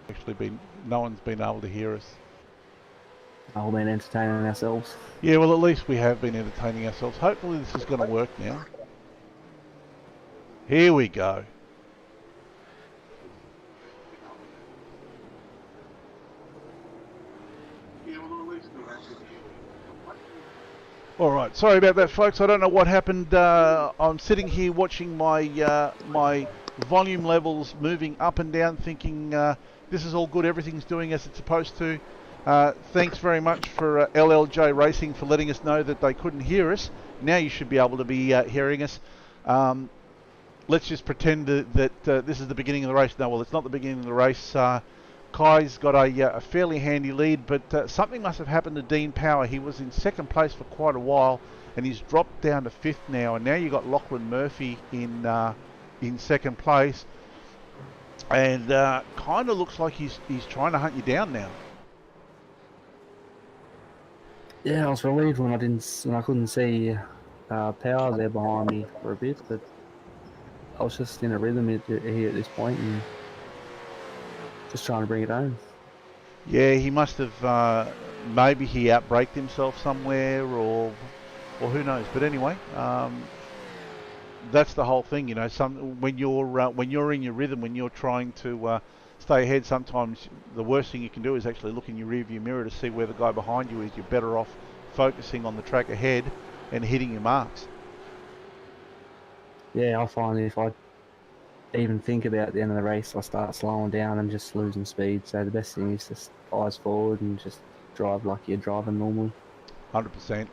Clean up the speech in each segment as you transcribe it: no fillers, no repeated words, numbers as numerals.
Actually, no one's been able to hear us. I've been entertaining ourselves. Yeah, well, at least we have been entertaining ourselves. Hopefully this is going to work now. Here we go. All right, sorry about that, folks. I don't know what happened. I'm sitting here watching my my volume levels moving up and down, thinking this is all good. Everything's doing as it's supposed to. Thanks very much for LLJ Racing for letting us know that they couldn't hear us. Now you should be able to be hearing us. Let's just pretend that this is the beginning of the race. No, well, it's not the beginning of the race. Kai's got a fairly handy lead, but something must have happened to Dean Power. He was in second place for quite a while, and he's dropped down to fifth now. And now you've got Lachlan Murphy in second place, and kind of looks like he's trying to hunt you down now. Yeah, I was relieved when I couldn't see Power there behind me for a bit, but I was just in a rhythm here at this point and just trying to bring it home. Yeah, he must have maybe he outbraked himself somewhere, or who knows. But anyway, that's the whole thing, you know. When you're in your rhythm, when you're trying to stay ahead, sometimes the worst thing you can do is actually look in your rearview mirror to see where the guy behind you is. You're better off focusing on the track ahead and hitting your marks. Yeah, I find if I even think about the end of the race, I start slowing down and just losing speed. So the best thing is just eyes forward and just drive like you're driving normally. 100%.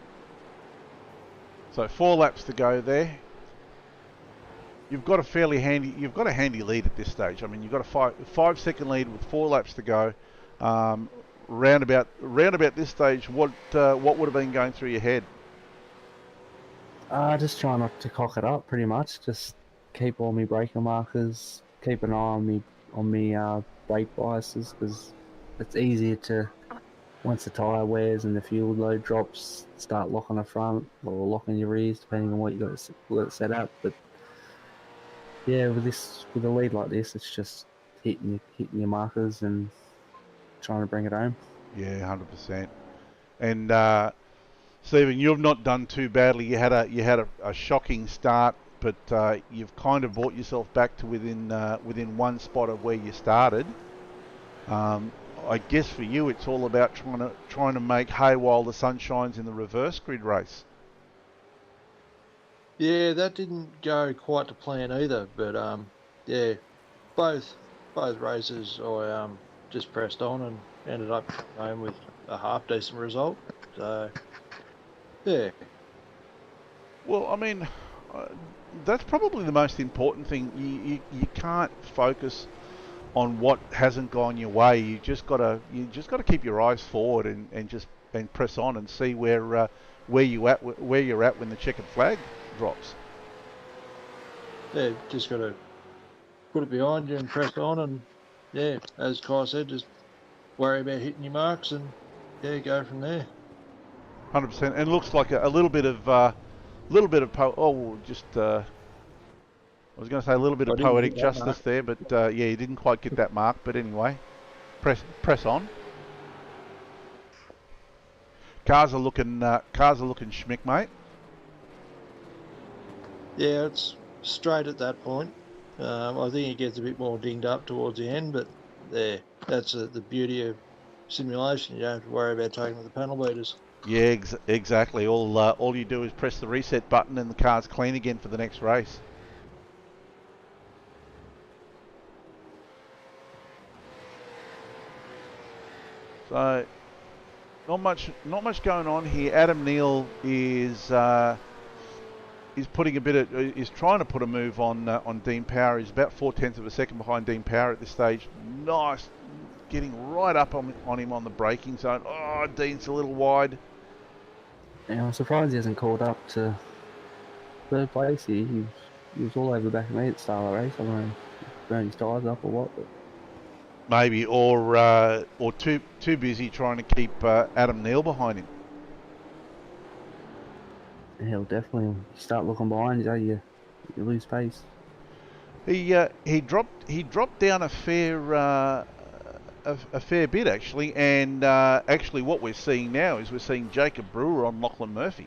So 4 laps to go there. You've got a handy lead at this stage. I mean, you've got a 5-second lead with 4 laps to go. Round about this stage, what would have been going through your head? Just try not to cock it up, pretty much. Just keep all my braking markers, keep an eye on me brake biases, because it's easier to, once the tyre wears and the fuel load drops, start locking the front or locking your rears, depending on what you got it set up. But yeah, with a lead like this, it's just hitting your markers and trying to bring it home. Yeah, 100%. And Stephen, you've not done too badly. You had a shocking start, but you've kind of brought yourself back to within one spot of where you started. I guess for you, it's all about trying to make hay while the sun shines in the reverse grid race. Yeah, that didn't go quite to plan either, but yeah, both races I just pressed on and ended up home with a half decent result. So yeah. Well, I mean, that's probably the most important thing. You can't focus on what hasn't gone your way. You just gotta keep your eyes forward and press on and see where you're at when the checkered flag drops. Yeah, just got to put it behind you and press on, and yeah, as Kai said, just worry about hitting your marks and yeah, go from there. 100%. And looks like a little bit of I was going to say a little bit of poetic justice there, but yeah, you didn't quite get that mark. But anyway, press on. Cars are looking schmick, mate. Yeah, it's straight at that point. I think it gets a bit more dinged up towards the end, but there, that's the beauty of simulation. You don't have to worry about taking the panel beaters. Yeah, exactly. All you do is press the reset button and the car's clean again for the next race. So, not much going on here. Adam Neal is trying to put a move on Dean Power. He's about 0.4 of a second behind Dean Power at this stage. Nice, getting right up on him on the braking zone. Oh, Dean's a little wide. Yeah, I'm surprised he hasn't called up to third place here. He was all over the back of me at the start of the race. I don't know, burned his tyres up or what. But maybe, or too busy trying to keep Adam Neal behind him. He'll definitely start looking behind you. You lose pace. He dropped down a fair a fair bit actually, and actually what we're seeing now is we're seeing Jacob Brewer on Lachlan Murphy.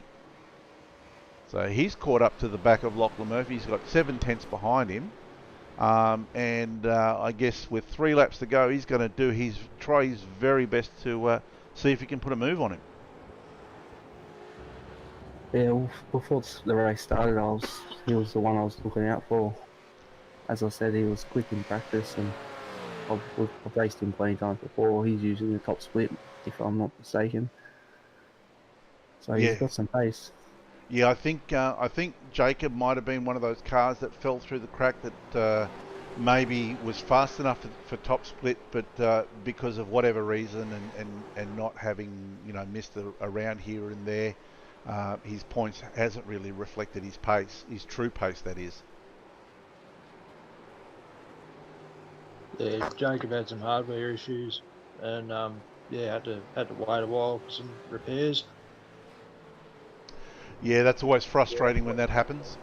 So he's caught up to the back of Lachlan Murphy. He's got 7/10 behind him, and I guess with 3 laps to go, he's going to try his very best to see if he can put a move on him. Yeah, well, before the race started, he was the one I was looking out for. As I said, he was quick in practice, and I've raced him plenty of times before. He's usually in the top split, if I'm not mistaken. So he's got some pace. Yeah, I think Jacob might have been one of those cars that fell through the crack that maybe was fast enough for top split, but because of whatever reason and not having missed a round here and there, his points hasn't really reflected his pace, his true pace, that is. Yeah, Jacob had some hardware issues, and had to wait a while for some repairs. Yeah, that's always frustrating when that happens.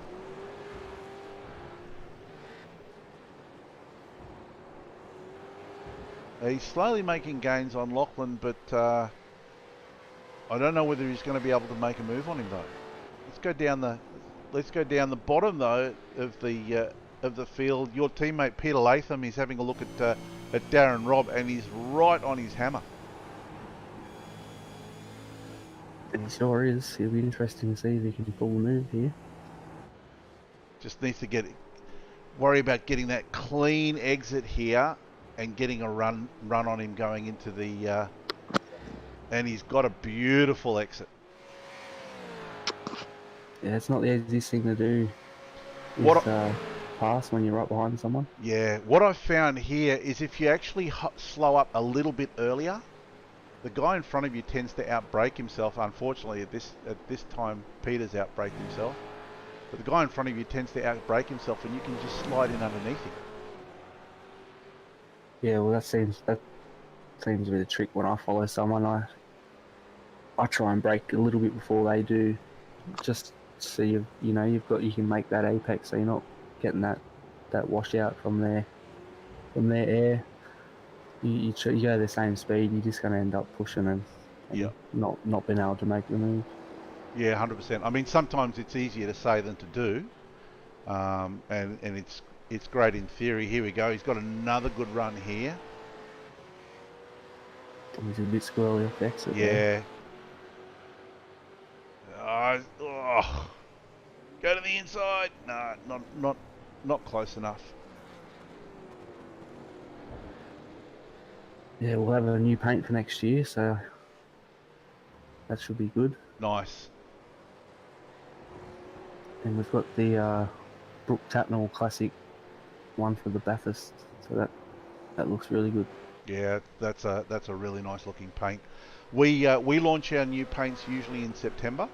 He's slowly making gains on Lachlan, but I don't know whether he's going to be able to make a move on him though. Let's go down the bottom though of the field. Your teammate Peter Latham is having a look at Darren Robb, and he's right on his hammer. He sure is. It'll be interesting to see if he can pull a move here. Just needs to worry about getting that clean exit here and getting a run on him going into the and he's got a beautiful exit. Yeah, it's not the easiest thing to do. Pass when you're right behind someone. Yeah, what I've found here is if you actually slow up a little bit earlier, the guy in front of you tends to outbrake himself. Unfortunately, at this time, Peter's outbraked himself. But the guy in front of you tends to outbrake himself, and you can just slide in underneath him. Yeah, well, that seems to be the trick when I follow someone. I try and brake a little bit before they do, just so you can make that apex, so you're not getting that washout from their air. You go the same speed, you're just going to end up pushing and not being able to make the move. Yeah, 100%. I mean, sometimes it's easier to say than to do, and it's great in theory. Here we go. He's got another good run here. He's a bit squirrely off the exit. Yeah. Go to the inside. No, not close enough. Yeah, we'll have a new paint for next year, so that should be good. Nice. And we've got the Brook Tapnell Classic one for the Bathurst, so that looks really good. Yeah, that's a really nice looking paint. We launch our new paints usually in September.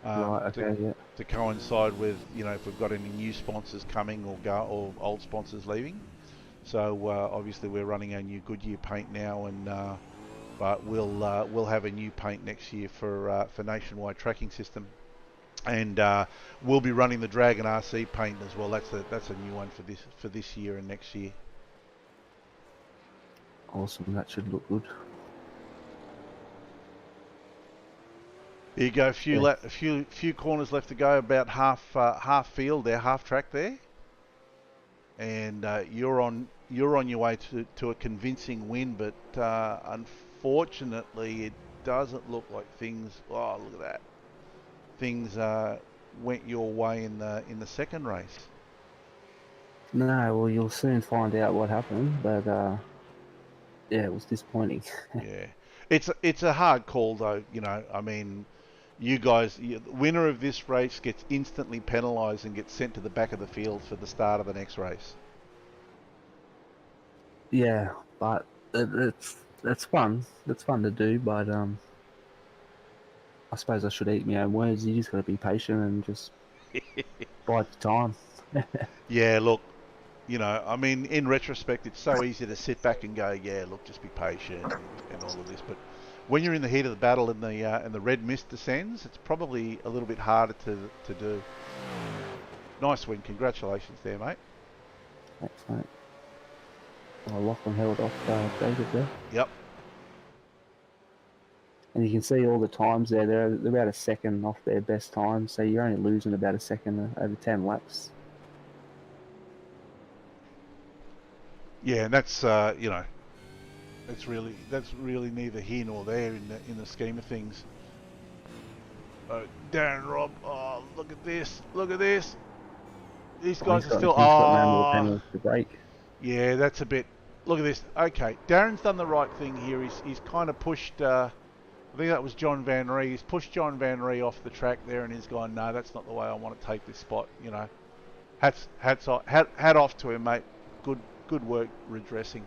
Right, okay, yeah. To coincide with if we've got any new sponsors coming or old sponsors leaving. So obviously we're running our new Goodyear paint now, and but we'll have a new paint next year for Nationwide Tracking System, and we'll be running the Dragon RC paint as well. That's a new one for this year and next year. Awesome, that should look good. Here you go, a few corners left to go, about half field there, half track there, and you're on your way to a convincing win, but unfortunately it doesn't look like things. Oh, look at that! Things went your way in the second race. No, well, you'll soon find out what happened, but yeah, it was disappointing. Yeah, it's a hard call though. I mean, you guys, the winner of this race gets instantly penalised and gets sent to the back of the field for the start of the next race. Yeah, but that's fun. That's fun to do, but I suppose I should eat my own words. You just got to be patient and just bide your time. Yeah, look, I mean, in retrospect, it's so easy to sit back and go, yeah, look, just be patient and all of this. But when you're in the heat of the battle and the red mist descends, it's probably a little bit harder to do. Nice win. Congratulations there, mate. Thanks, mate. Oh, Lachlan held off Jacob there. Yep. And you can see all the times there. They're about a second off their best time, so you're only losing about a second over 10 laps. Yeah, and that's you know, that's really neither here nor there in the scheme of things. Darren Robb, oh look at this, look at this. These guys are still. He's got no more penalties to break. Yeah, that's a bit. Look at this. Okay, Darren's done the right thing here. He's kind of pushed. I think that was John Van Ree. He's pushed John Van Ree off the track there, and he's gone, no, that's not the way I want to take this spot. You know, hat off to him, mate. Good work redressing.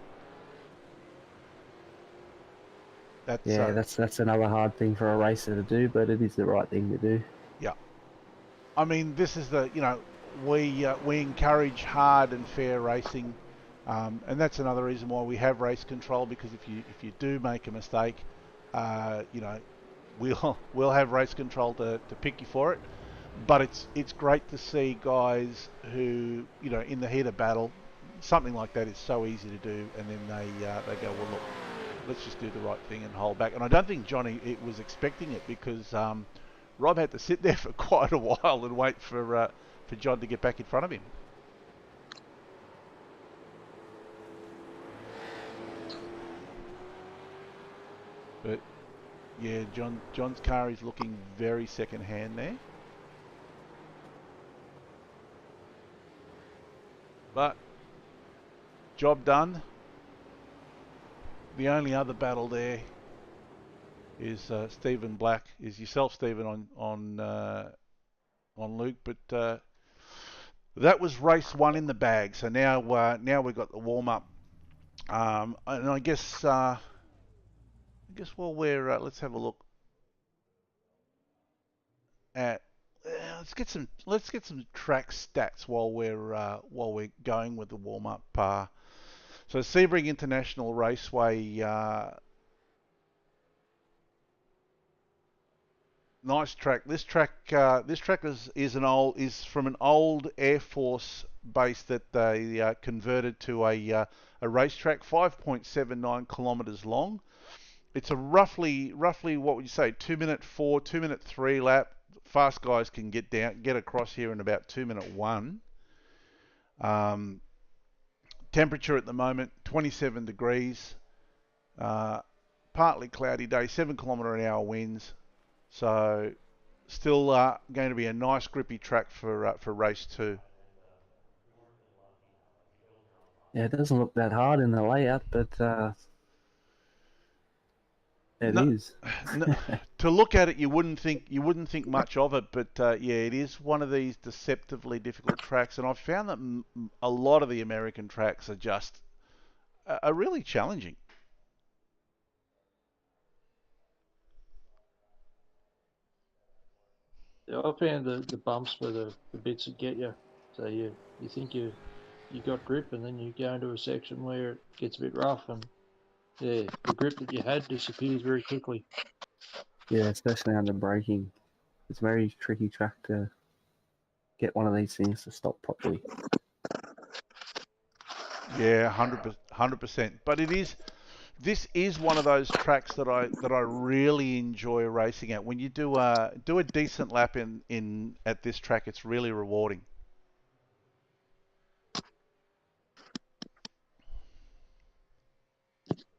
That's another hard thing for a racer to do, but it is the right thing to do. Yeah, I mean, this is the, you know, we encourage hard and fair racing, and that's another reason why we have race control, because if you do make a mistake, you know, we'll have race control to pick you for it. But it's great to see guys who, you know, in the heat of battle, something like that is so easy to do, and then they go, well, look, let's just do the right thing and hold back. And I don't think Johnny was expecting it, because Rob had to sit there for quite a while and wait for John to get back in front of him. But yeah, John's car is looking very second hand there. But job done. The only other battle there is Stephen Black, is yourself, Stephen, on Luke. But that was race one in the bag. So now we've got the warm up, and I guess while we're let's have a look at. Let's get some track stats while we're going with the warm up. So Sebring International Raceway, nice track. This track is from an old Air Force base that they converted to a racetrack, 5.79 kilometres long. It's a roughly what would you say, 2-minute 4, 2-minute 3 lap. Fast guys can get across here in about 2-minute 1. Temperature at the moment 27 degrees. Partly cloudy day, 7 km/h winds. So still going to be a nice grippy track for race 2. Yeah, it doesn't look that hard in the layout, but it is. No, to look at it, you wouldn't think much of it, but yeah, it is one of these deceptively difficult tracks, and I've found that a lot of the American tracks are really challenging. Yeah, I found the bumps were the bits that get you. So you think you got grip, and then you go into a section where it gets a bit rough, and yeah, the grip that you had disappears very quickly. Yeah, especially under braking. It's a very tricky track to get one of these things to stop properly. Yeah, 100%. But this is one of those tracks that I really enjoy racing at. When you do a decent lap in at this track, it's really rewarding.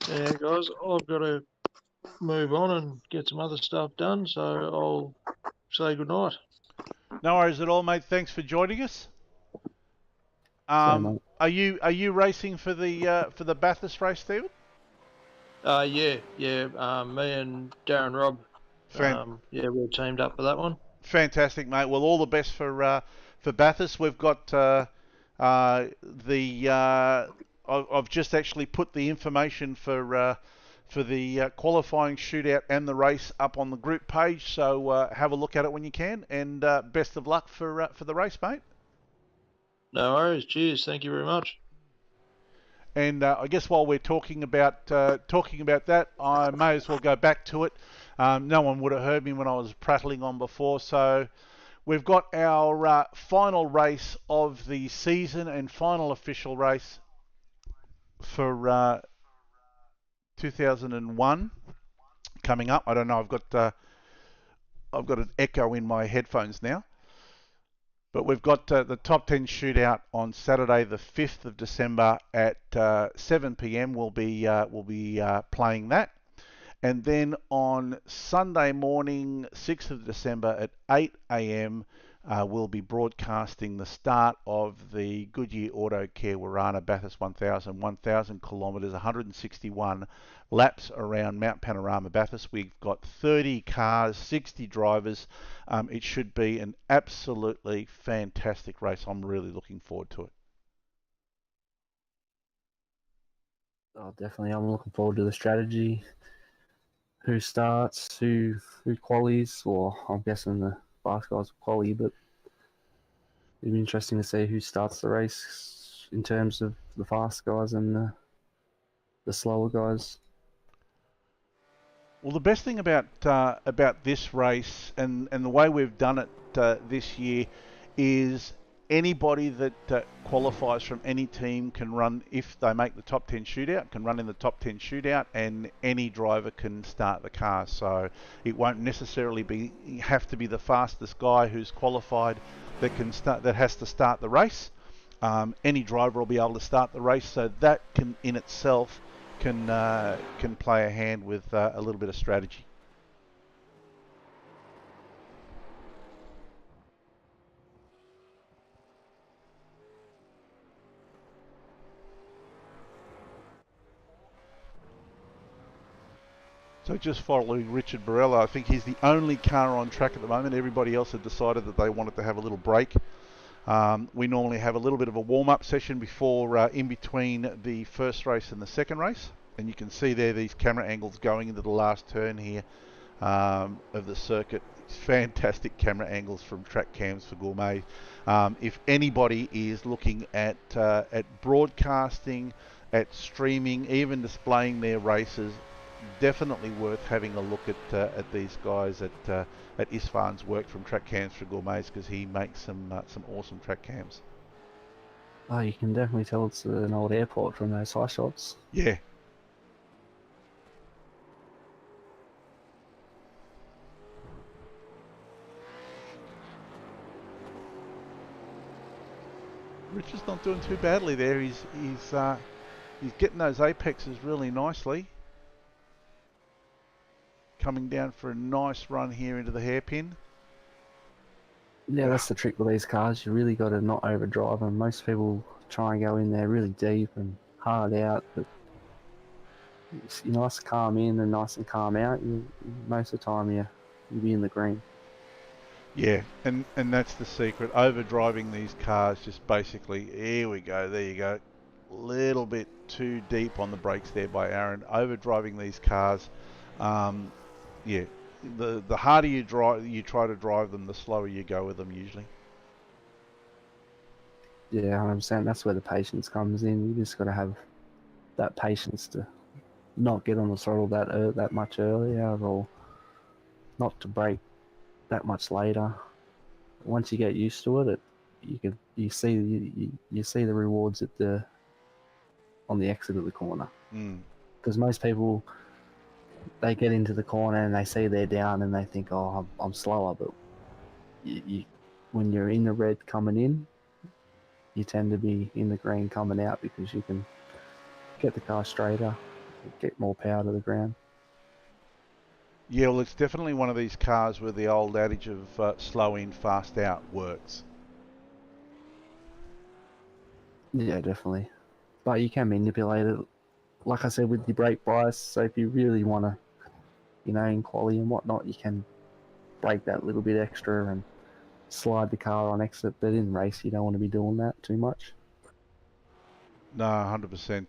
Yeah, guys, I've got to move on and get some other stuff done, so I'll say goodnight. No worries at all, mate. Thanks for joining us. So, are you racing for the Bathurst race, Stephen? Yeah. Me and Darren Robb. Yeah, we're teamed up for that one. Fantastic, mate. Well, all the best for Bathurst. We've got I've just actually put the information for the qualifying shootout and the race up on the group page. So have a look at it when you can, and best of luck for the race, mate. No worries. Cheers. Thank you very much. And I guess while we're talking about that, I may as well go back to it. No one would have heard me when I was prattling on before. So we've got our final race of the season and final official race. for 2001 coming up. I don't know. I've got an echo in my headphones now. But we've got the top 10 shootout on Saturday, the 5th of December at 7 p.m. We'll be playing that. And then on Sunday morning, 6th of December at 8 a.m., we'll be broadcasting the start of the Goodyear Auto Care Warana Bathurst 1,000 kilometres, 161 laps around Mount Panorama Bathurst. We've got 30 cars, 60 drivers. It should be an absolutely fantastic race. I'm really looking forward to it. Oh, definitely. I'm looking forward to the strategy. Who starts, who qualies. Well, I'm guessing the fast guys will quali, but it'd be interesting to see who starts the race in terms of the fast guys and the slower guys. Well, the best thing about this race and the way we've done it this year is anybody that qualifies from any team can run, if they make the top 10 shootout, can run in the top 10 shootout, and any driver can start the car. So it won't necessarily have to be the fastest guy who's qualified that has to start the race. Any driver will be able to start the race, so that can in itself can play a hand with a little bit of strategy. So just following Richard Barella, I think he's the only car on track at the moment. Everybody else had decided that they wanted to have a little break. We normally have a little bit of a warm-up session before in between the first race and the second race. And you can see there these camera angles going into the last turn here of the circuit. It's fantastic camera angles from track cams for Gourmet. If anybody is looking at broadcasting, at streaming, even displaying their races, definitely worth having a look at these guys at Isfan's work from Track Cams for Gourmets, because he makes some awesome track cams. Oh, you can definitely tell it's an old airport from those high shots. Yeah. Richard's not doing too badly there. He's getting those apexes really nicely. Coming down for a nice run here into the hairpin. Yeah, that's the trick with these cars. You really got to not overdrive them. Most people try and go in there really deep and hard out, but you're nice and calm in and nice and calm out. Most of the time, you'll be in the green. Yeah, and that's the secret. Overdriving these cars, just basically, here we go, there you go. Little bit too deep on the brakes there by Aaron. Overdriving these cars, yeah. The harder you try to drive them, the slower you go with them usually. Yeah, 100%. That's where the patience comes in. You just got to have that patience to not get on the throttle that much earlier, or not to brake that much later. Once you get used to it, you see the rewards on the exit of the corner. Because most people, they get into the corner and they see they're down and they think, oh, I'm slower, but when you're in the red coming in, you tend to be in the green coming out, because you can get the car straighter, get more power to the ground. Yeah, well, it's definitely one of these cars where the old adage of slow in, fast out works. Yeah, definitely. But you can manipulate it, like I said, with your brake bias. So if you really want to, in quali and whatnot, you can brake that little bit extra and slide the car on exit. But in race, you don't want to be doing that too much. No, 100%.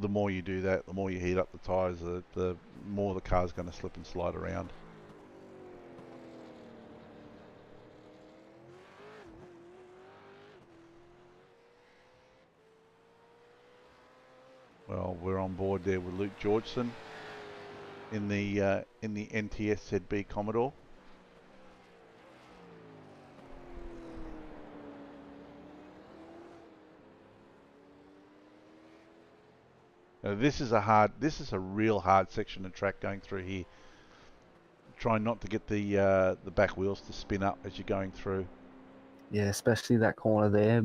The more you do that, the more you heat up the tyres, the more the car's going to slip and slide around. Well, we're on board there with Luke Georgeson in the NTS ZB Commodore. This is a real hard section of track going through here. Try not to get the back wheels to spin up as you're going through. Yeah, especially that corner there.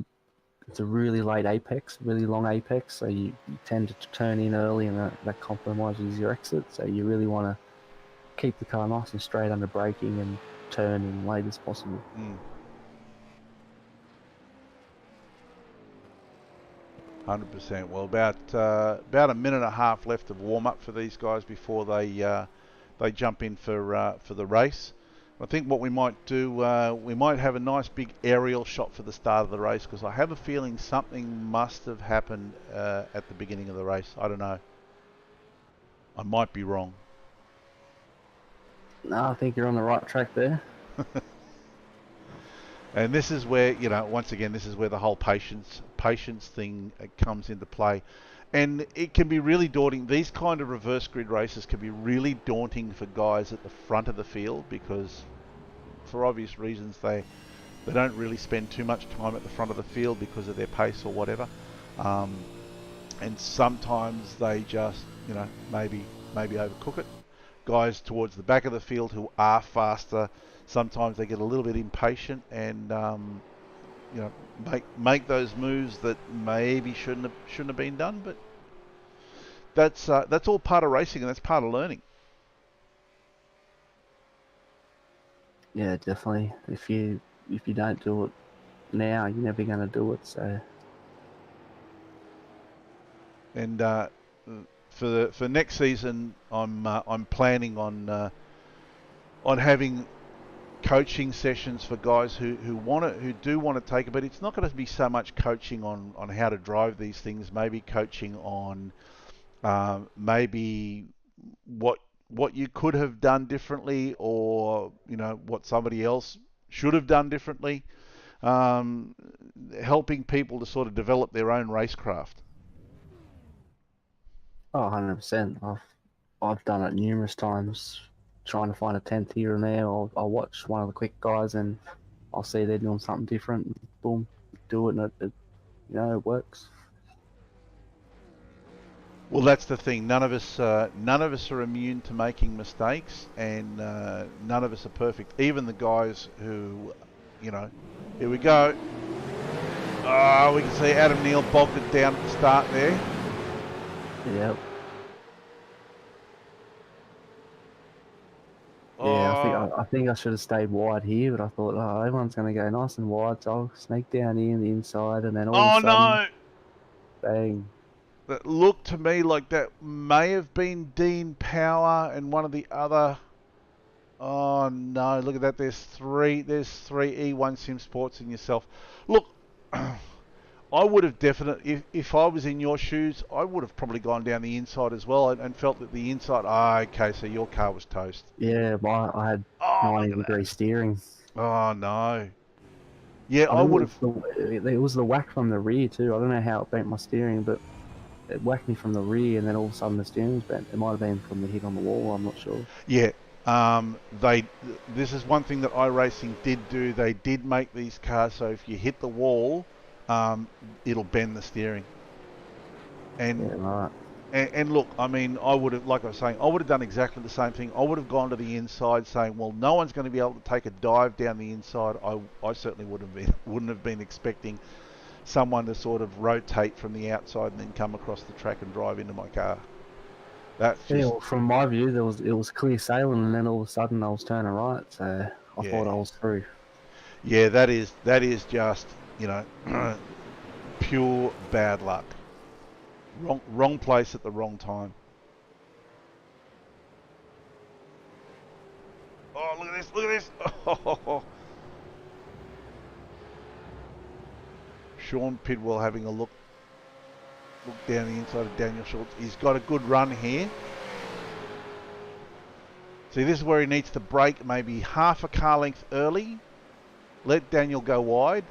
It's a really late apex, really long apex, so you tend to turn in early, and that compromises your exit. So you really want to keep the car nice and straight under braking and turn in late as possible. 100%. Well, about a minute and a half left of warm up for these guys before they jump in for the race. I think what we might do, we might have a nice big aerial shot for the start of the race, because I have a feeling something must have happened at the beginning of the race. I don't know. I might be wrong. No, I think you're on the right track there. And this is where, once again, this is where the whole patience thing comes into play. And it can be really daunting. These kind of reverse grid races can be really daunting for guys at the front of the field, because for obvious reasons they don't really spend too much time at the front of the field because of their pace or whatever. And sometimes they just, maybe overcook it. Guys towards the back of the field who are faster, sometimes they get a little bit impatient and make those moves that maybe shouldn't have been done. But that's all part of racing, and that's part of learning. Yeah, definitely. If you don't do it now, you're never going to do it. So. And for next season, I'm planning on having coaching sessions for guys who do want to take it, but it's not going to be so much coaching on how to drive these things. Maybe coaching on maybe what you could have done differently, or what somebody else should have done differently. Helping people to sort of develop their own racecraft. Oh, 100%. I've done it numerous times, trying to find a 10th here and there. I'll watch one of the quick guys and I'll see they're doing something different. And boom, do it, and it works. Well, that's the thing. None of us are immune to making mistakes, and none of us are perfect. Even the guys who, here we go. Oh, we can see Adam Neal bogged it down at the start there. Yep. Oh. I think I should have stayed wide here, but I thought, everyone's going to go nice and wide, so I'll sneak down here in the inside, and then all of a sudden, bang. That looked to me like that may have been Dean Power and one of the other. Oh no! Look at that. There's three E1 Sim Sports in yourself. Look, I would have definitely, if I was in your shoes, I would have probably gone down the inside as well and felt that the inside. Okay, so your car was toast. Yeah, I had 90-degree steering. Oh no. Yeah, I would have. It was the whack from the rear too. I don't know how it bent my steering, but it whacked me from the rear, and then all of a sudden the steering was bent. It might have been from the hit on the wall. I'm not sure. Yeah. This is one thing that iRacing did do. They did make these cars so if you hit the wall, it'll bend the steering. And yeah, right. And look, I mean, I would have, like I was saying, I would have done exactly the same thing. I would have gone to the inside, saying, well, no one's going to be able to take a dive down the inside. I certainly wouldn't have been expecting someone to sort of rotate from the outside and then come across the track and drive into my car. That's just... well, from my view, it was clear sailing, and then all of a sudden I was turning right, so I thought I was through. Yeah, that is just, pure bad luck. Wrong place at the wrong time. Oh, look at this! Look at this! Oh. Sean Pidwell having a look down the inside of Daniel Schultz. He's got a good run here. See, this is where he needs to brake maybe half a car length early. Let Daniel go wide.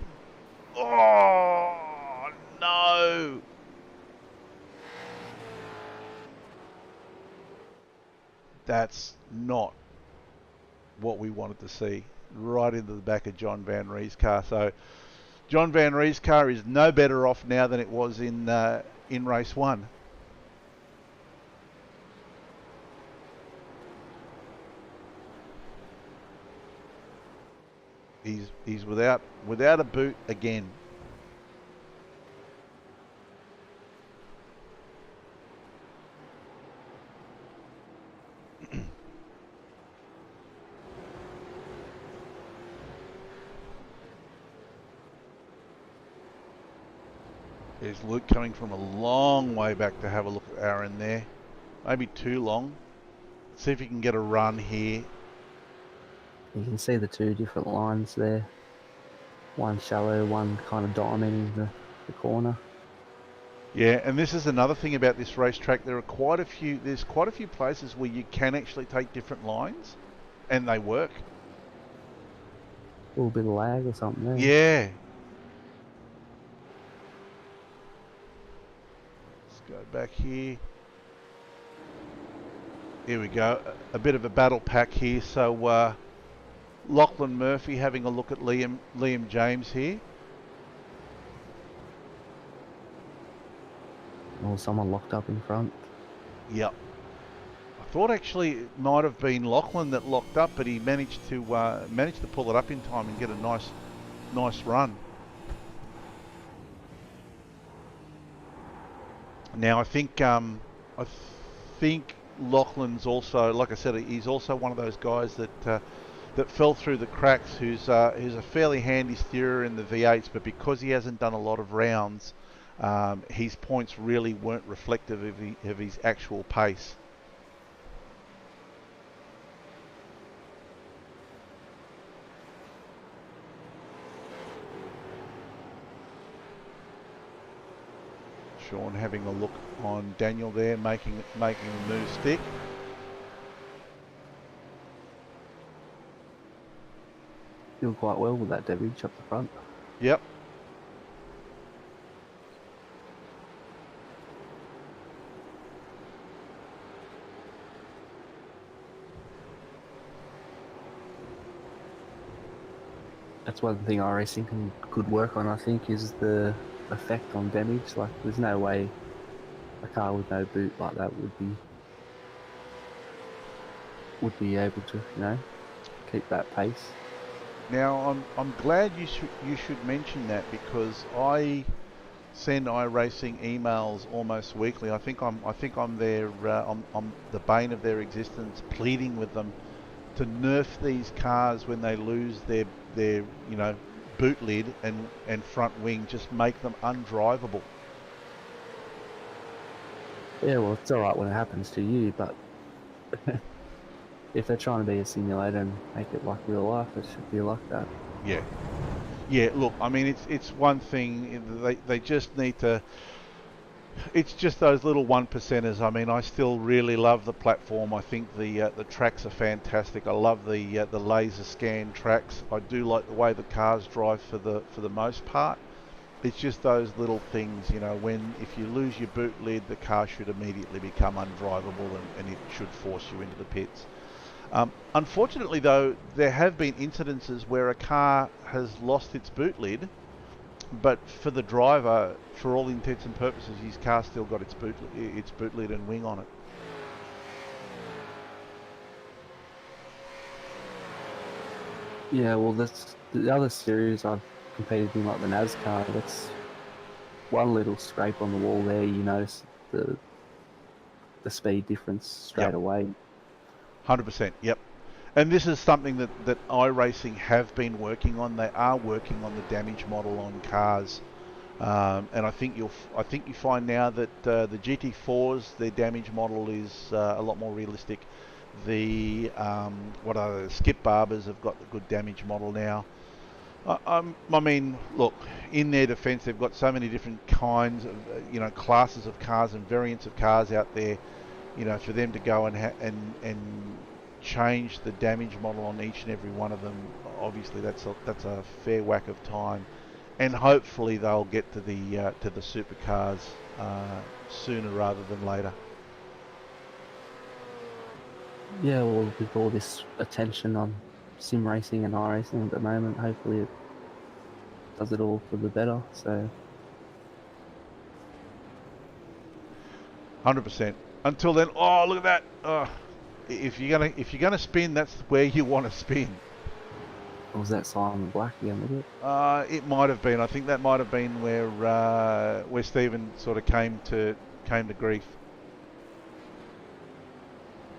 Oh, no! That's not what we wanted to see. Right into the back of John Van Rie's car. So John Van Rie's car is no better off now than it was in race one. He's without a boot again. There's Luke coming from a long way back to have a look at Aaron there. Maybe too long. See if he can get a run here. You can see the two different lines there. One shallow, one kind of diamond in the corner. Yeah, and this is another thing about this racetrack. There's quite a few places where you can actually take different lines, and they work. A little bit of lag or something there. Yeah. Let's go back here. Here we go. A bit of a battle pack here. So Lachlan Murphy having a look at Liam James here. Or someone locked up in front. Yep. I thought actually it might have been Lachlan that locked up, but he managed to pull it up in time and get a nice run. Now I think Lachlan's also, like I said, he's also one of those guys that fell through the cracks. Who's a fairly handy steerer in the V8s, but because he hasn't done a lot of rounds, his points really weren't reflective of his actual pace. Sean having a look on Daniel there, making the move stick. Did quite well with that damage up the front. Yep. That's one thing iRacing could work on, I think, is the effect on damage. Like, there's no way a car with no boot like that would be able to, keep that pace. Now I'm glad you should mention that, because I send iRacing emails almost weekly. I think I'm their I'm the bane of their existence, pleading with them to nerf these cars when they lose their boot lid and front wing. Just make them undrivable. Yeah, well, it's alright when it happens to you, but if they're trying to be a simulator and make it like real life, it should be like that. Yeah, look, I mean, it's one thing, they just need to, it's just those little 1%ers. I mean, I still really love the platform. I think the tracks are fantastic. I love the laser scan tracks. I do like the way the cars drive for the most part. It's just those little things, if you lose your boot lid, the car should immediately become undrivable and it should force you into the pits. Unfortunately, though, there have been incidences where a car has lost its boot lid, but for the driver, for all intents and purposes, his car still got its boot lid and wing on it. Yeah, well, that's the other series I've competed in, like the NASCAR. That's one little scrape on the wall there. You notice the speed difference straight away. 100%, yep. And this is something that iRacing have been working on. They are working on the damage model on cars, and I think you find now that the GT4s, their damage model is a lot more realistic. The Skip Barbers have got the good damage model now. I mean, look, in their defence, they've got so many different kinds of classes of cars and variants of cars out there. For them to go and change the damage model on each and every one of them, obviously that's a fair whack of time, and hopefully they'll get to the supercars sooner rather than later. Yeah, well, with all this attention on sim racing and iRacing at the moment, hopefully it does it all for the better. So 100%. Until then, oh, look at that! Oh, if you're gonna spin, that's where you want to spin. Or was that Simon Black again, was it? It might have been. I think that might have been where Stephen sort of came to grief.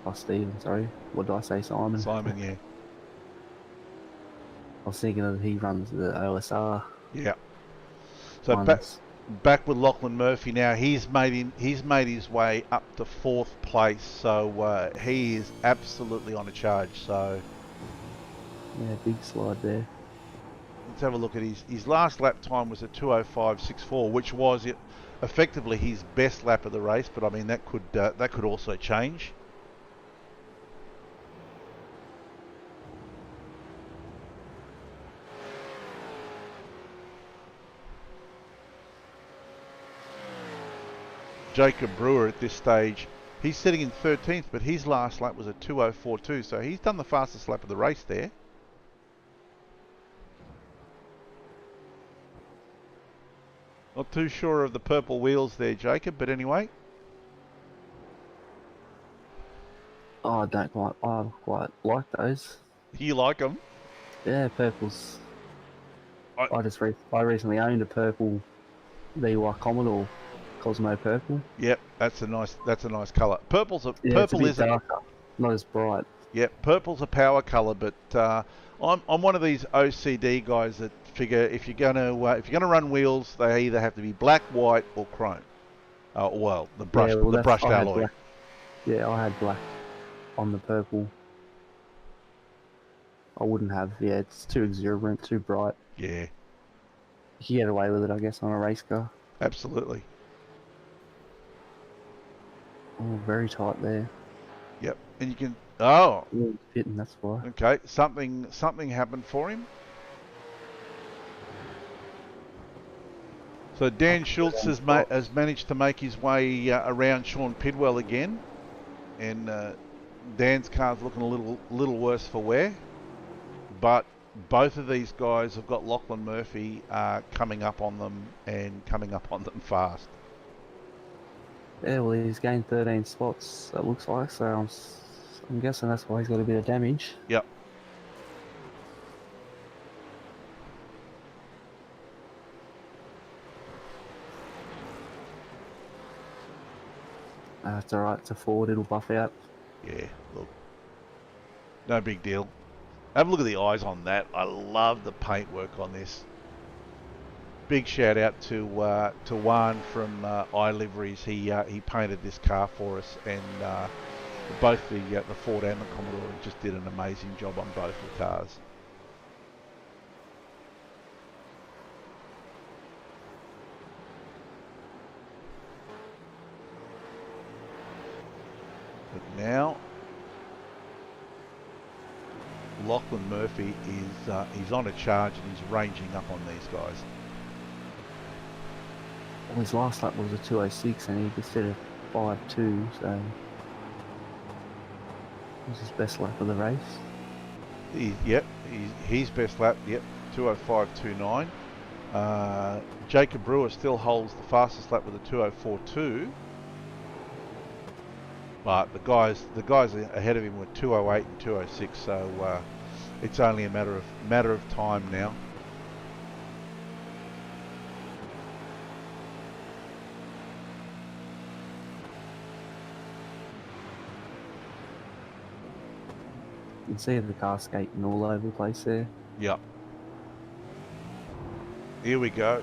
Oh, Stephen, sorry. What did I say, Simon? Simon, yeah. I was thinking that he runs the OSR Yeah. So ones. back with Lachlan Murphy now. He's made his way up to 4th place. So he is absolutely on a charge. So Yeah, big slide there. let's have a look at his last lap time was a 2:05.64, which was effectively his best lap of the race. But I mean that could also change. Jacob Brewer at this stage, he's sitting in 13th, but his last lap was a 2:04.2, so he's done the fastest lap of the race there. Not too sure of the purple wheels there, Jacob, but anyway. Oh, I quite like those. You like them? Yeah, purples. I- I recently owned a purple VY Commodore Cosmo purple. Yep, that's a nice colour. Yeah, it's a Purple bit isn't. darker, not as bright. Yep, purple's a power colour, but I'm one of these OCD guys that figure if you're gonna run wheels, they either have to be black, white, or chrome. Well, the brushed I had alloy. black. Yeah, I had black on the purple. I wouldn't have. Yeah, it's too exuberant, too bright. Yeah, You can get away with it, I guess, on a race car. absolutely. Oh, very tight there. Yep, and you can. Oh, Really fitting, that's why. okay. Something happened for him. So Dan Schultz has managed to make his way around Sean Pidwell again, and Dan's car's looking a little worse for wear. But both of these guys have got Lachlan Murphy coming up on them and coming up on them fast. Yeah, well, he's gained 13 spots, it looks like, so I'm guessing that's why he's got a bit of damage. Yep. It's alright, it's a Ford, it'll buff out. Yeah, look. No big deal. Have a look at the eyes on that. I love the paintwork on this. Big shout out to Juan from iLiveries. He painted this car for us, and both the Ford and the Commodore just did an amazing job on both the cars. But now Lachlan Murphy is he's on a charge and he's ranging up on these guys. Well, his last lap was a 2:06 and he did a 5:2, so it was his best lap of the race. His best lap, 2:05.29. Jacob Brewer still holds the fastest lap with a 2:04.2. But the guys ahead of him were 2:08 and 2:06, so it's only a matter of time now. You can see the car skating all over the place there. Yep. Here we go.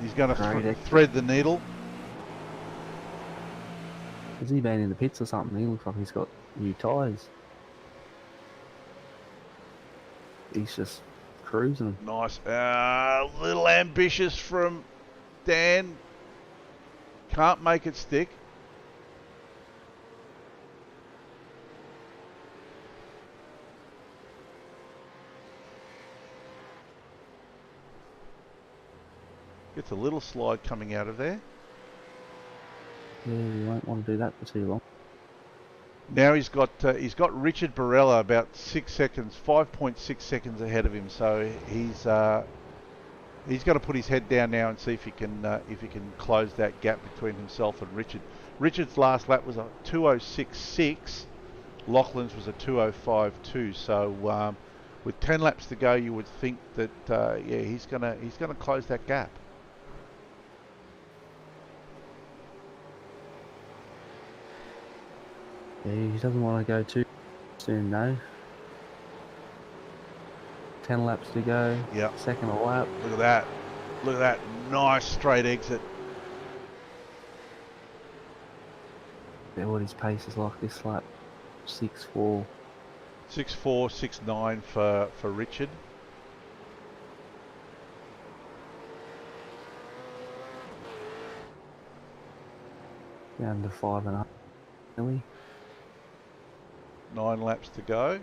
He's going to thread the needle. Has he been in the pits or something? He looks like he's got new tyres. He's just cruising. Nice. Little ambitious from Dan. Can't make it stick. Gets a little slide coming out of there. Yeah, you won't want to do that for too long. Now he's got Richard Barella about 5.6 seconds ahead of him. So he's got to put his head down now and see if he can close that gap between himself and Richard. Richard's last lap was a 2:06.6. Lachlan's was a 2:05.2. So with 10 laps to go, you would think that yeah, he's gonna close that gap. Yeah, he doesn't want to go too soon, no. 10 laps to go. Yep. Second a lap. Look at that. Look at that. Nice straight exit. Yeah, what his pace is like this lap. 6.4. 6.4, 6.9 for Richard. Down to 5.5. Really? 9 laps to go.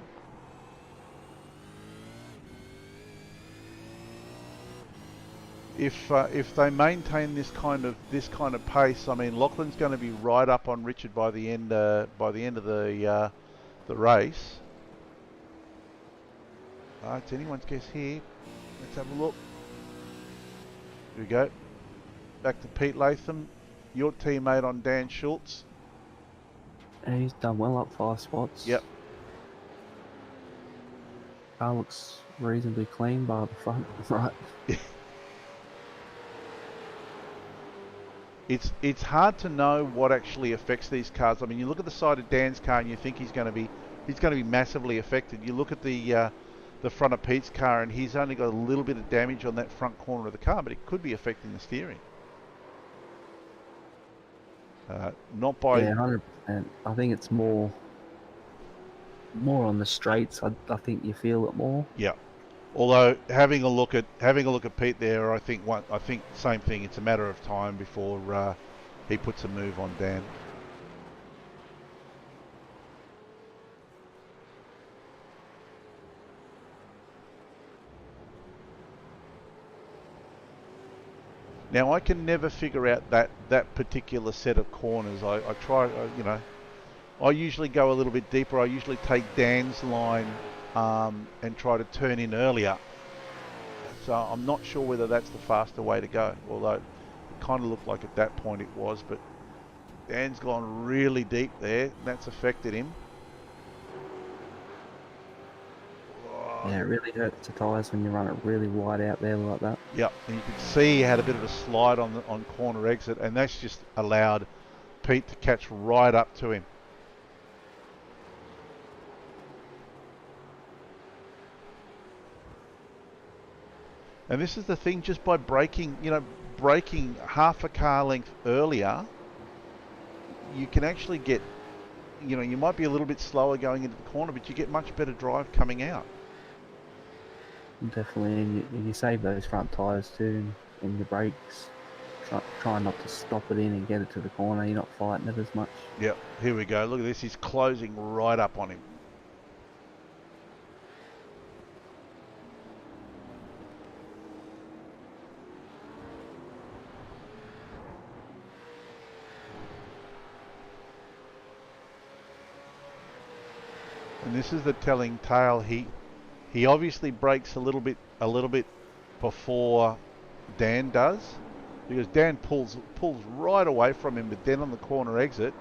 If they maintain this kind of pace, I mean, Lachlan's going to be right up on Richard by the end of the race. It's anyone's guess here. Let's have a look. Here we go. Back to Pete Latham, your teammate on Dan Schultz. Yeah, he's done well up 5 spots. Yep. Car looks reasonably clean by the front, right? It's hard to know what actually affects these cars. I mean, you look at the side of Dan's car and you think he's going to be massively affected. You look at the front of Pete's car and he's only got a little bit of damage on that front corner of the car, but it could be affecting the steering. Not by... Yeah, 100%. I think it's more on the straights. I think you feel it more. Yeah. Although having a look at Pete there, I think same thing. It's a matter of time before he puts a move on Dan. Now I can never figure out that particular set of corners. I try, you know, I usually go a little bit deeper. I usually take Dan's line and try to turn in earlier. So I'm not sure whether that's the faster way to go, although it kind of looked like at that point it was, but Dan's gone really deep there. That's affected him. Yeah, it really hurts the tyres when you run it really wide out there like that. Yep, and you can see he had a bit of a slide on corner exit, and that's just allowed Pete to catch right up to him. And this is the thing, just by braking half a car length earlier, you can actually get, you know, you might be a little bit slower going into the corner, but you get much better drive coming out. Definitely, and you save those front tyres too, and your brakes. Try not to stop it in and get it to the corner. You're not fighting it as much. Yep, here we go. Look at this. He's closing right up on him. And this is the telling tale. He obviously brakes a little bit before Dan does, because Dan pulls right away from him, but then on the corner exit,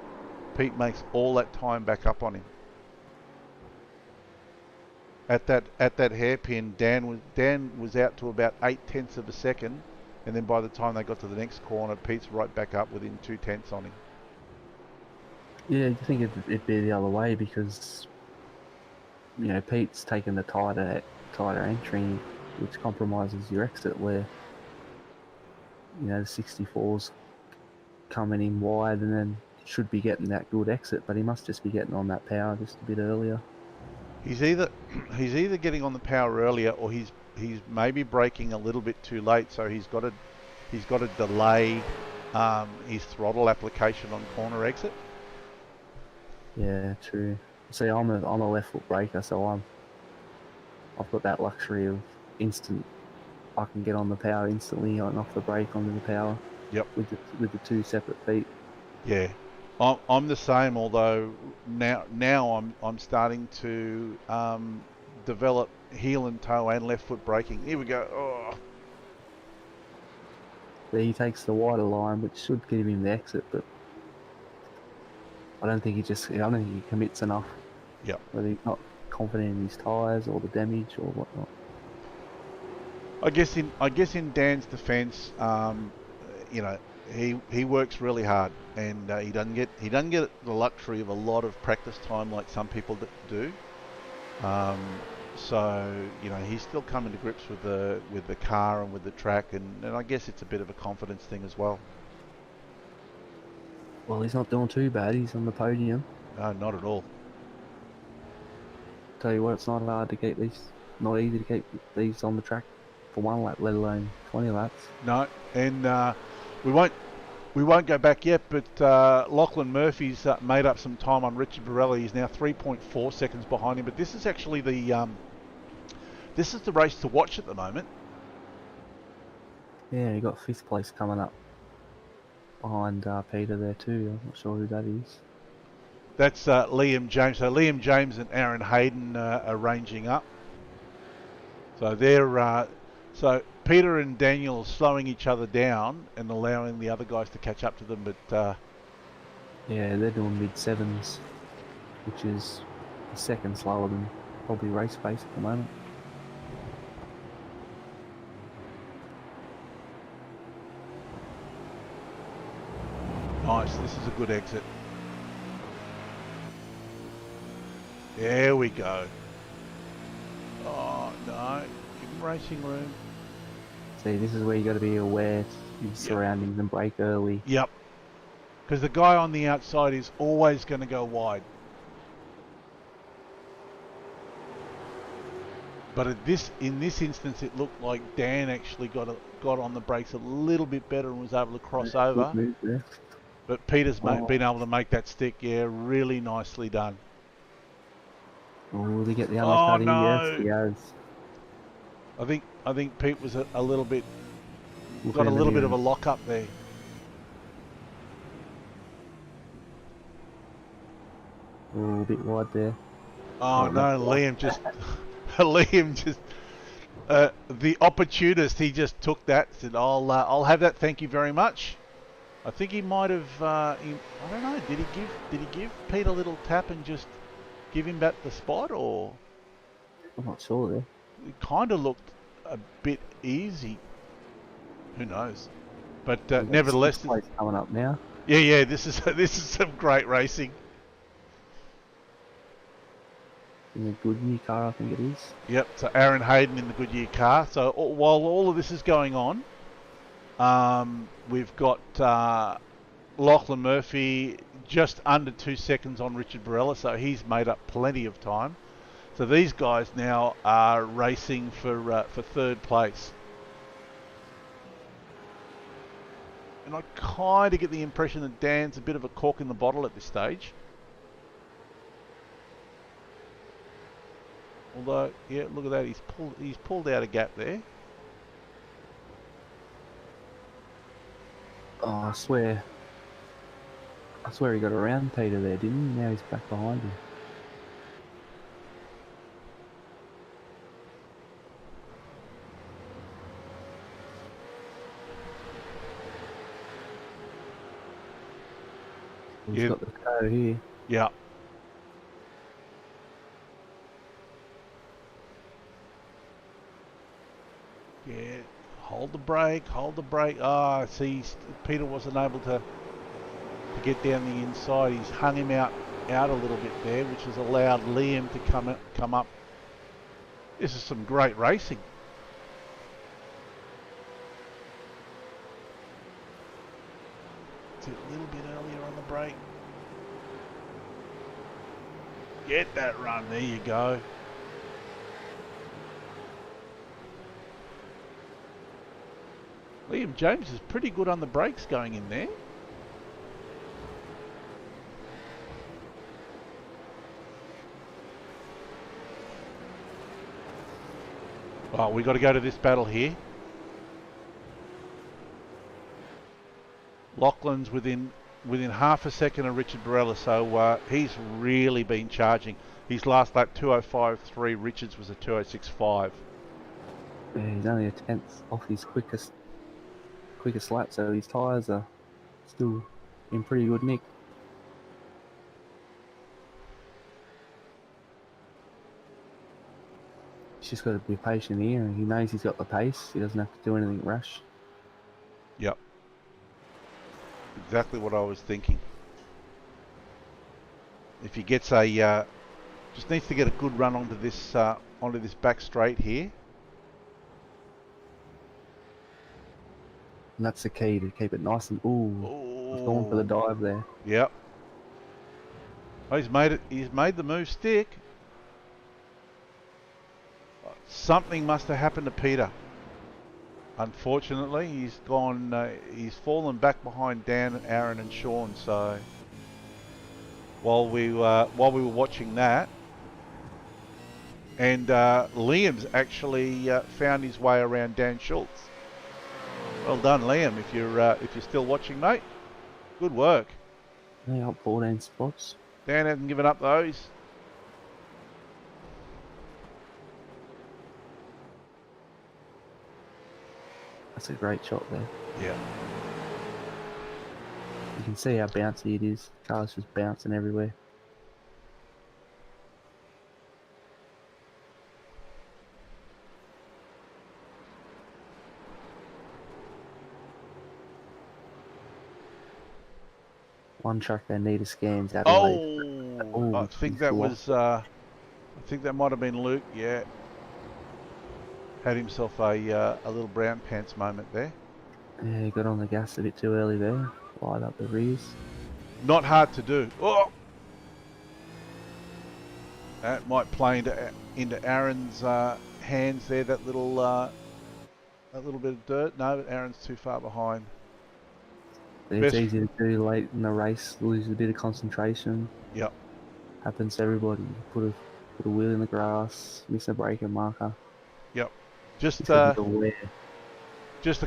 Pete makes all that time back up on him. At that hairpin, Dan was out to about 0.8 of a second, and then by the time they got to the next corner, Pete's right back up within 0.2 on him. Yeah, you think it'd be the other way because, you know, Pete's taken the tighter entry, which compromises your exit, where, you know, the 64's coming in wide and then should be getting that good exit, but he must just be getting on that power just a bit earlier. He's either getting on the power earlier, or he's maybe braking a little bit too late, so he's got to delay his throttle application on corner exit. Yeah, true. See, I'm a left foot braker, so I've got that luxury of instant. I can get on the power instantly and off the brake onto the power. Yep. With the two separate feet. Yeah, I'm the same. Although now I'm starting to develop heel and toe and left foot braking. Here we go. Oh. So he takes the wider line, which should give him the exit, but I don't think he commits enough. Yep. Whether he's not confident in his tyres or the damage or whatnot. I guess in Dan's defence, you know, he works really hard, and he doesn't get the luxury of a lot of practice time like some people do. So you know, he's still coming to grips with the car and with the track, and I guess it's a bit of a confidence thing as well. Well, he's not doing too bad. He's on the podium. No, not at all. Tell you what, it's not hard to keep these. Not easy to keep these on the track for 1 lap, let alone 20 laps. No, and we won't go back yet, but Lachlan Murphy's made up some time on Richard Borelli. He's now 3.4 seconds behind him, but this is actually the race to watch at the moment. Yeah, you got 5th place coming up behind Peter there too. I'm not sure who that is. That's Liam James. So Liam James and Aaron Hayden are ranging up. So they're so Peter and Daniel are slowing each other down and allowing the other guys to catch up to them. But yeah, they're doing mid-7s, which is a second slower than probably race pace at the moment. nice, this is a good exit. There we go. Oh no, give him racing room. See, this is where you got to be aware of your surroundings and brake early. Yep. Because the guy on the outside is always going to go wide. But in this instance, it looked like Dan actually got on the brakes a little bit better and was able to cross over. Good move there. But Peter's been able to make that stick, yeah, really nicely done. Oh, they get the Oh, undercutting. no. Yes, he has. I think Pete was a little bit Look got a in the little bit of a mirrors. lock up there. Oh, a bit wide there. Oh no, Liam just the opportunist. He just took that. Said, "I'll have that. Thank you very much." I think he might have. I don't know. Did he give Pete a little tap and just give him back the spot, or I'm not sure there. it kind of looked a bit easy? Who knows? But We've got nevertheless, 6th place coming up now. yeah. This is some great racing. In a good new car, I think it is. Yep, so Aaron Hayden in the Goodyear car. So while all of this is going on, we've got Lachlan Murphy just under 2 seconds on Richard Borella, so he's made up plenty of time. So these guys now are racing for 3rd place. And I kind of get the impression that Dan's a bit of a cork in the bottle at this stage. Although, yeah, look at that. He's pulled out a gap there. Oh, I swear he got around Peter there, didn't he? Now he's back behind him. He's Yeah. got the toe here. Yeah. Yeah, hold the brake. Ah, see, Peter wasn't able to get down the inside. He's hung him out a little bit there, which has allowed Liam to come up. This is some great racing. It's a little bit earlier on the brake. Get that run. There you go. Liam James is pretty good on the brakes going in there. Oh, we got to go to this battle here. Lachlan's within half a second of Richard Borella, so he's really been charging. His last lap 2:05.3. Richards was a 2:06.5. Yeah, he's only a tenth off his quickest lap, so his tyres are still in pretty good nick. just got to be patient here, and he knows he's got the pace. He doesn't have to do anything rash. Yep. Exactly what I was thinking. If he gets a, just needs to get a good run onto this back straight here. And that's the key, to keep it nice and... Ooh, he's going for the dive there. Yep. Oh, he's made it. He's made the move stick. Something must have happened to Peter. Unfortunately, he's gone. He's fallen back behind Dan, Aaron, and Sean. So while we were watching that, and Liam's actually found his way around Dan Schultz. Well done, Liam. If you're still watching, mate, good work. Yeah, up 14 spots. Dan hasn't given up those. That's a great shot there. Yeah. You can see how bouncy it is. Car's just bouncing everywhere. One track they need a scans out of Oh, I think that was. I think that might have been Luke. Yeah. Had himself a little brown pants moment there. Yeah, he got on the gas a bit too early there. Light up the rears. Not hard to do. Oh, that might play into Aaron's hands there. That little bit of dirt. No, Aaron's too far behind. It's easy to do late in the race. Lose a bit of concentration. Yep. Happens to everybody. Put a wheel in the grass. Miss a breaker marker. Yep. Just a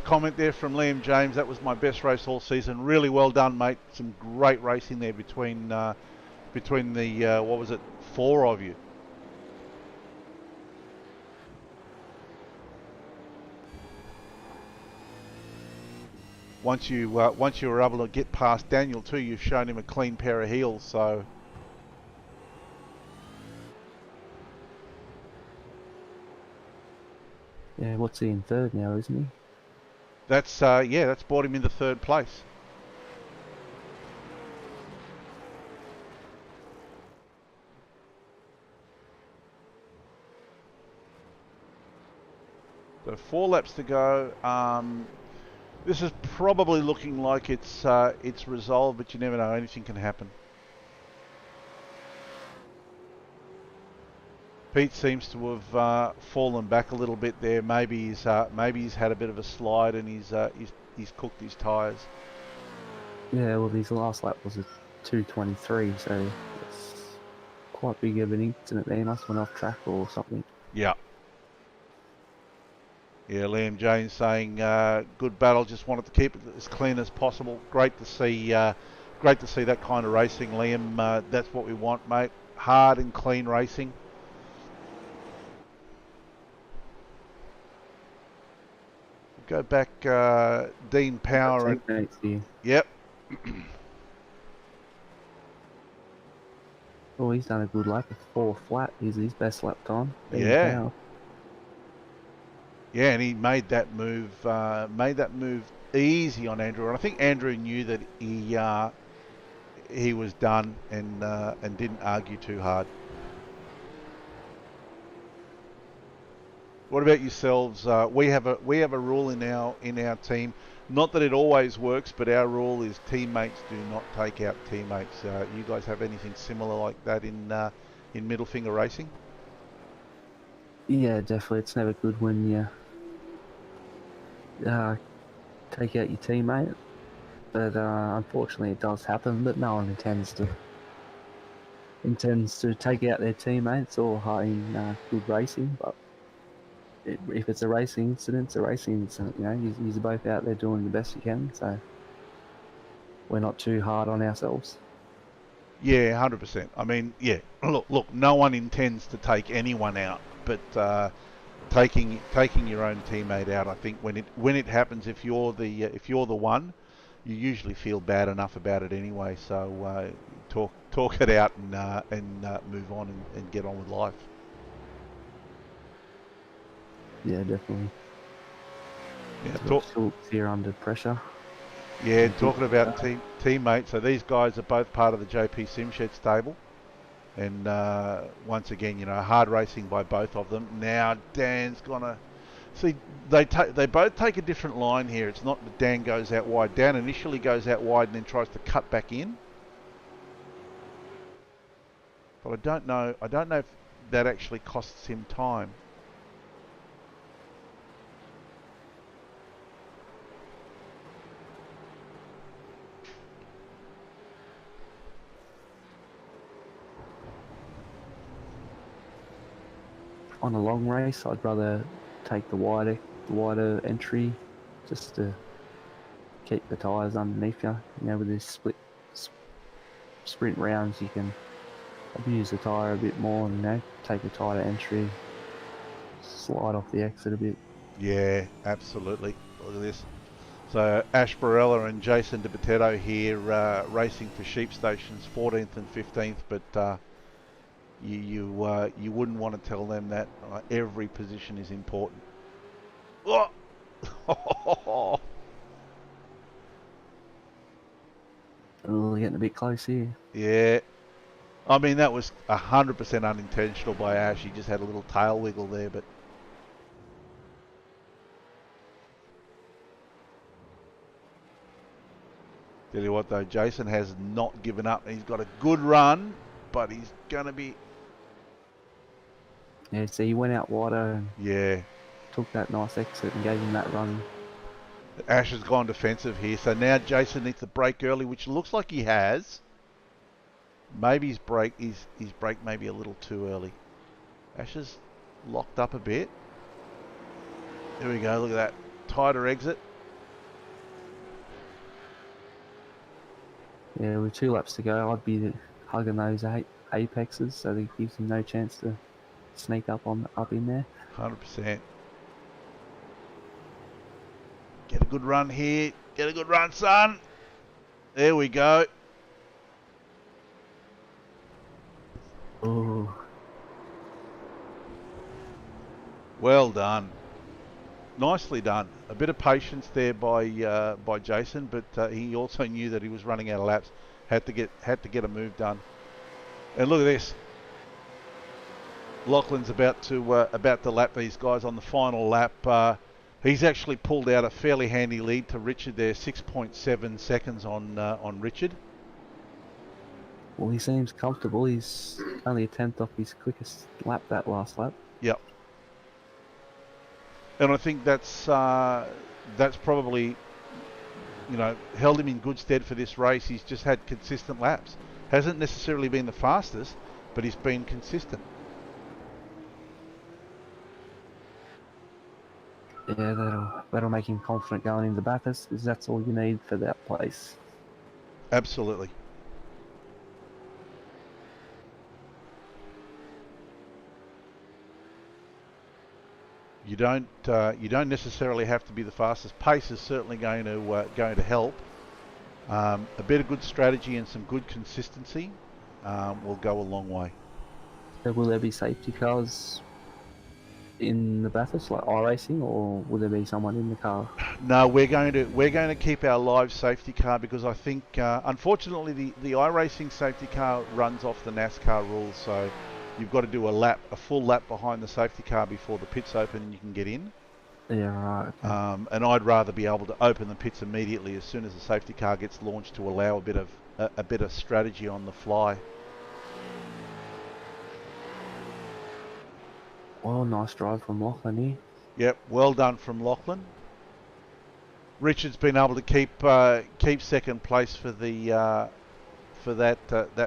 comment there from Liam James. That was my best race all season. Really well done, mate. Some great racing there between the what was it, 4 of you. Once you were able to get past Daniel too, you've shown him a clean pair of heels. So yeah, what's he in third now, isn't he? that's that's brought him into 3rd place. So 4 laps to go. This is probably looking like it's resolved, but you never know. Anything can happen. Pete seems to have fallen back a little bit there. Maybe he's had a bit of a slide and he's cooked his tyres. Yeah, well, his last lap was a 2:23, so it's quite big of an incident there. He must have went off track or something. Yeah. Yeah, Liam James saying good battle. Just wanted to keep it as clean as possible. Great to see that kind of racing, Liam. That's what we want, mate. Hard and clean racing. Go back, Dean Power. Yep. Oh, he's done a good lap of 4 flat. Is his best lap time. Dean Yeah. Power. Yeah, and he made that move easy on Andrew, and I think Andrew knew that he was done and didn't argue too hard. What about yourselves? We have a rule in our team. Not that it always works, but our rule is teammates do not take out teammates. You guys have anything similar like that in middle finger racing? Yeah, definitely. It's never good when you take out your teammate, but unfortunately it does happen. But no one intends to take out their teammates or in good racing. But if it's a racing incident, it's a racing incident. You know, you're both out there doing the best you can, so we're not too hard on ourselves. Yeah, 100%. I mean, yeah. Look. No one intends to take anyone out, but taking your own teammate out, I think when it happens, if you're the one, you usually feel bad enough about it anyway. So talk it out and move on and get on with life. Yeah, definitely. Yeah, Schultz here under pressure. yeah. Talking about teammates, so these guys are both part of the JP Simshed stable, and once again, you know, hard racing by both of them. Now Dan's gonna see. They both take a different line here. It's not that Dan goes out wide. Dan initially goes out wide and then tries to cut back in. But I don't know if that actually costs him time. On a long race, I'd rather take the wider entry, just to keep the tyres underneath you. You know, with these sprint rounds, you can abuse the tyre a bit more and, you know, take a tighter entry, slide off the exit a bit. Yeah, absolutely. Look at this. So Ash Barella and Jason DiBattista here racing for sheep stations 14th and 15th, but you wouldn't want to tell them that every position is important. Oh! Oh, getting a bit close here. Yeah. I mean, that was 100% unintentional by Ash. He just had a little tail wiggle there, but... Tell you what though, Jason has not given up. He's got a good run, but he's going to be... Yeah, so he went out wider and Yeah. took that nice exit and gave him that run. Ash has gone defensive here, so now Jason needs to brake early, which looks like he has. Maybe his brake may be a little too early. Ash is locked up a bit. There we go, look at that. Tighter exit. Yeah, with 2 laps to go, I'd be hugging those apexes so that it gives him no chance to sneak up in there. 100%. Get a good run here. Get a good run, son. There we go. Oh. Well done. Nicely done. A bit of patience there by Jason, but he also knew that he was running out of laps. Had to get a move done. And look at this. Lachlan's about to lap these guys on the final lap. He's actually pulled out a fairly handy lead to Richard there, 6.7 seconds on Richard. Well, he seems comfortable. He's only a tenth off his quickest lap that last lap. Yep. And I think that's probably, you know, held him in good stead for this race. He's just had consistent laps. Hasn't necessarily been the fastest, but he's been consistent. Yeah, that'll make him confident going into Bathurst, because that's all you need for that place. Absolutely. You don't necessarily have to be the fastest. Pace is certainly going to help. A bit of good strategy and some good consistency will go a long way. So will there be safety cars in the Bathurst, like iRacing, or will there be someone in the car? No, we're going to keep our live safety car, because I think unfortunately the iRacing safety car runs off the NASCAR rules, so you've got to do a full lap behind the safety car before the pits open and you can get in. Yeah, right. Okay. And I'd rather be able to open the pits immediately as soon as the safety car gets launched, to allow a bit of strategy on the fly. Well, nice drive from Lachlan here. Yep, well done from Lachlan. Richard's been able to keep second place for that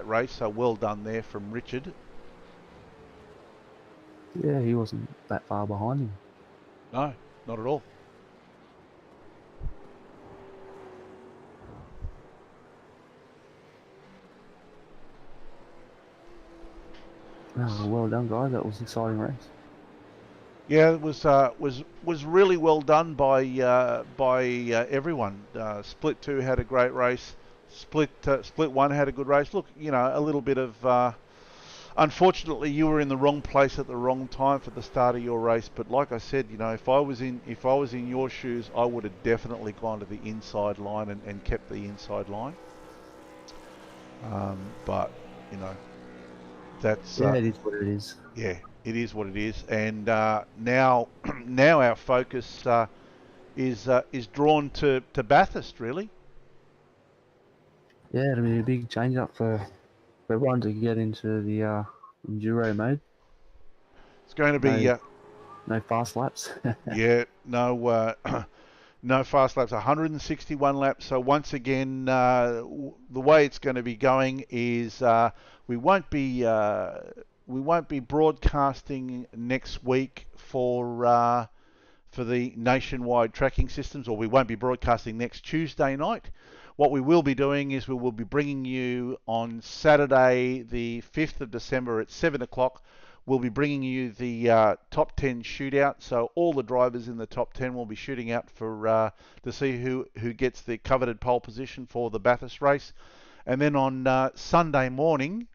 race, so well done there from Richard. Yeah, he wasn't that far behind him. No, not at all. Oh, well done, guys. That was an exciting race. Yeah, it was really well done by everyone. Split 2 had a great race. Split 1 had a good race. Look, you know, a little bit of unfortunately, you were in the wrong place at the wrong time for the start of your race. But like I said, you know, if I was in your shoes, I would have definitely gone to the inside line and kept the inside line. But you know, that's Yeah, it is what it is. yeah, it is what it is. And now now our focus is drawn to Bathurst, really. Yeah, it'll be a big change up for everyone to get into the enduro mode. It's going to be No fast laps. yeah, no no fast laps, 161 laps. So once again, the way it's going to be going is we won't be broadcasting next week for the nationwide tracking systems, or we won't be broadcasting next Tuesday night. What we will be doing is we will be bringing you on Saturday, the 5th of December at 7 o'clock. We'll be bringing you the top 10 shootout. So all the drivers in the top 10 will be shooting out for to see who gets the coveted pole position for the Bathurst race. And then on Sunday morning,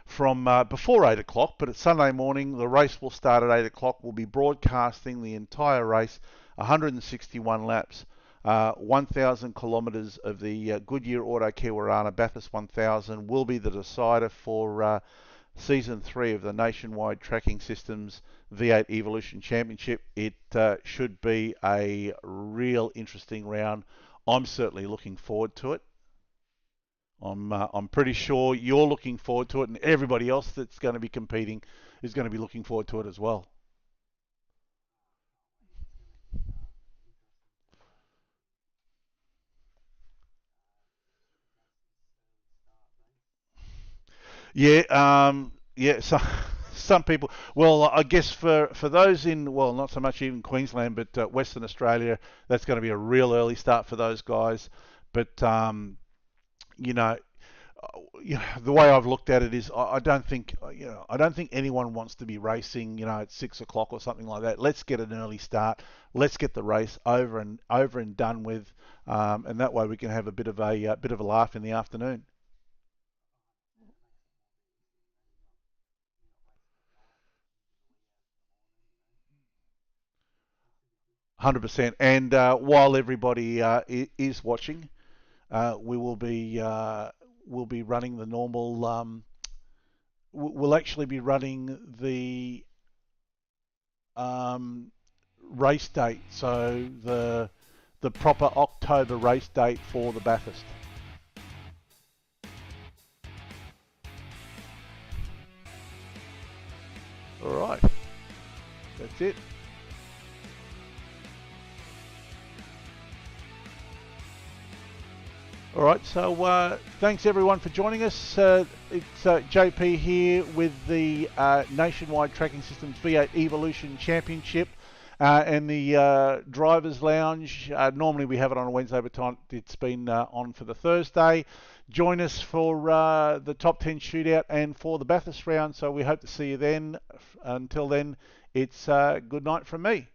from before 8 o'clock, but at Sunday morning, the race will start at 8 o'clock. We'll be broadcasting the entire race, 161 laps, 1,000 kilometres of the Goodyear Auto Kiwarana Bathurst 1000 will be the decider for Season 3 of the Nationwide Tracking Systems V8 Evolution Championship. It should be a real interesting round. I'm certainly looking forward to it. I'm pretty sure you're looking forward to it, and everybody else that's going to be competing is going to be looking forward to it as well. Yeah, yeah. So some people. Well, I guess for those in, well, not so much even Queensland, but Western Australia, that's going to be a real early start for those guys. But you know, the way I've looked at it is I don't think I don't think anyone wants to be racing at 6 o'clock or something like that. Let's get an early start. Let's get the race over and done with, and that way we can have a bit of a laugh in the afternoon. 100%. And while everybody is watching, we will be we'll be running the normal. We'll actually be running the race date, so the proper October race date for the Bathurst. All right, that's it. All right, so thanks everyone for joining us. It's JP here with the Nationwide Tracking Systems V8 Evolution Championship and the Drivers Lounge. Normally we have it on a Wednesday, but it's been on for the Thursday. Join us for the top 10 shootout and for the Bathurst round, so we hope to see you then. Until then, it's good night from me.